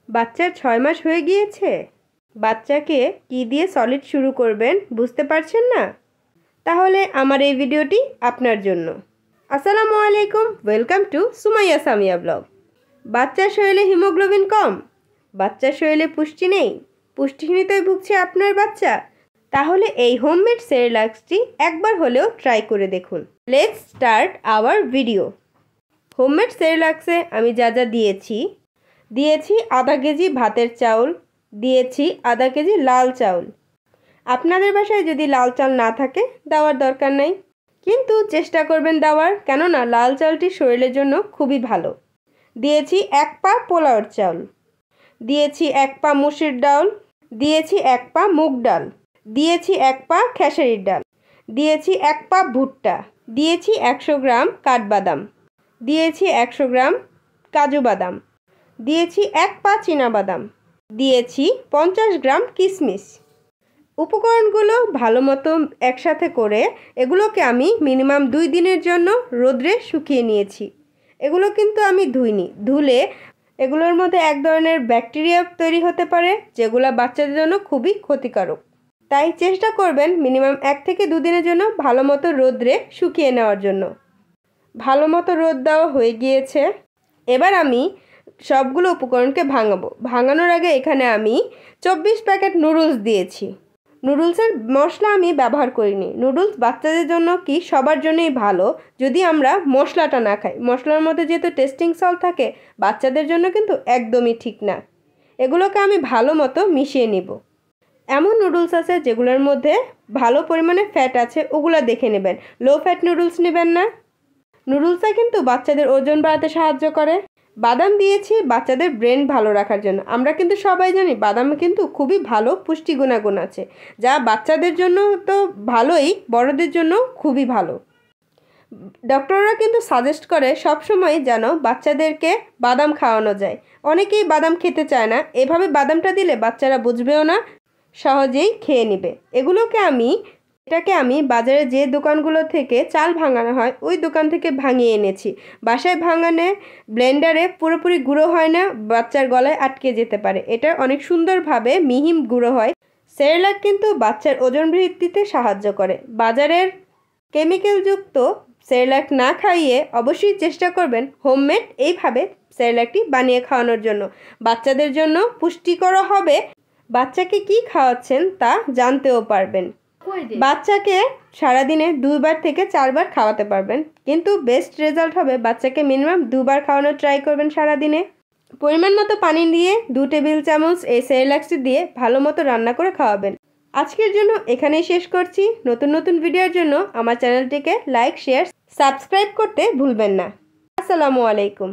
বাচ্চার 6 মাস হয়ে গিয়েছে। বাচ্চাকে কি দিয়ে সলিড শুরু করবেন বুঝতে পারছেন না? তাহলে আমার এই ভিডিওটি আপনার জন্য। আসসালামু আলাইকুম, welcome to Sumaiya Samia blog. বাচ্চার শরীরে হিমোগ্লোবিন কম, বাচ্চার শরীরে পুষ্টি নেই, পুষ্টিহীনতায় ভুগছে আপনার বাচ্চা, তাহলে এই হোমমেড সেরেলাক্সটি একবার হলেও ট্রাই করে দেখুন। Let's start our video. Homemade সেরেলাক্সে আমি যা যা দিয়েছি আধা কেজি ভাতের চাউল, দিয়েছি আধা কেজি লাল চাউল। আপনাদের বাসায় যদি লাল চাল না থাকে দেওয়ার দরকার নাই, কিন্তু চেষ্টা করবেন দেওয়ার, কেননা লাল চালটি শরীরের জন্য খুবই ভালো। দিয়েছি 1 পা পোলাওর চাউল, দিয়েছি 1 পা মুসুর ডাল, দিয়েছি 1 পা মুগ ডাল, দিয়েছি 1 পা খেসারির ডাল, দিয়েছি 1 পা ভুট্টা, দিয়েছি 100 গ্রাম কাঠবাদাম, দিয়েছি 100 গ্রাম কাজু বাদাম, দিয়েছি 1 পা চীনাবাদাম, দিয়েছি 50 গ্রাম কিশমিশ। উপকরণগুলো ভালো মতো একসাথে করে এগুলোকে আমি মিনিমাম 2 দিনের জন্য রোদ্রে শুকিয়ে নিয়েছি। এগুলো কিন্তু আমি ধুইনি, ধুলে এগুলোর মধ্যে এক ধরনের ব্যাকটেরিয়া তৈরি হতে পারে যেগুলো বাচ্চাদের জন্য খুবই ক্ষতিকারক। তাই চেষ্টা করবেন মিনিমাম 1 থেকে 2 দিনের জন্য ভালো মতো রোদ্রে শুকিয়ে নেওয়ার জন্য। ভালো মতো রোদ দেওয়া হয়ে গিয়েছে। এবার আমি সবগুলো উপকরণকে ভাঙানোর আগে এখানে আমি 24 প্যাকেট নুডলস দিয়েছি। নুডলসের মশলা আমি ব্যবহার করিনি। নুডলস বাচ্চাদের জন্য কি সবার জন্যই ভালো, যদি আমরা মশলাটা না খাই। মশলার মধ্যে যেহেতু টেস্টিং সল্ট থাকে, বাচ্চাদের জন্য কিন্তু একদমই ঠিক না। এগুলোকে আমি ভালো মতো মিশিয়ে নিব। এমন নুডলস আছে যেগুলোর মধ্যে ভালো পরিমাণে ফ্যাট আছে, ওগুলো দেখে নেবেন। লো ফ্যাট নুডলস নেবেন না। নুডলসটা কিন্তু বাচ্চাদের ওজন বাড়াতে সাহায্য করে। বাদাম দিয়েছি বাচ্চাদের ব্রেন ভালো রাখার জন্য। আমরা কিন্তু সবাই জানি বাদামে কিন্তু খুবই ভালো পুষ্টি গুণাগুণ আছে, যা বাচ্চাদের জন্য তো ভালোই, বড়দের জন্য খুবই ভালো। ডক্টররা কিন্তু সাজেস্ট করে সবসময় যেন বাচ্চাদেরকে বাদাম খাওয়ানো যায়। অনেকেই বাদাম খেতে চায় না, এভাবে বাদামটা দিলে বাচ্চারা বুঝবেও না, সহজেই খেয়ে নেবে। এটাকে আমি বাজারে যে দোকানগুলো থেকে চাল ভাঙানো হয় ওই দোকান থেকে ভাঙিয়ে এনেছি। বাসায় ভাঙানে ব্লেন্ডারে পুরোপুরি গুঁড়ো হয় না, বাচ্চার গলায় আটকে যেতে পারে। এটা অনেক সুন্দরভাবে মিহি গুঁড়ো হয়। সেরেলাক কিন্তু বাচ্চার ওজন বৃদ্ধিতে সাহায্য করে। বাজারের কেমিক্যালযুক্ত সেরেলাক না খাইয়ে অবশ্যই চেষ্টা করবেন হোমমেড এইভাবে সেরেলাকটি বানিয়ে খাওয়ানোর জন্য। বাচ্চাদের জন্য পুষ্টিকরও হবে, বাচ্চাকে কি খাওয়াচ্ছেন তা জানতেও পারবেন। বাচ্চাকে সারাদিনে 2 বার থেকে 4 বার খাওয়াতে পারবেন, কিন্তু বেস্ট রেজাল্ট হবে বাচ্চাকে মিনিমাম 2 বার খাওয়ানোর ট্রাই করবেন সারাদিনে। পরিমাণ মতো পানি দিয়ে 2 টেবিল চামচ এই সেরেলাক্সটি দিয়ে ভালো মতো রান্না করে খাওয়াবেন। আজকের জন্য এখানেই শেষ করছি। নতুন নতুন ভিডিওর জন্য আমার চ্যানেলটিকে লাইক, শেয়ার, সাবস্ক্রাইব করতে ভুলবেন না। আসসালামু আলাইকুম।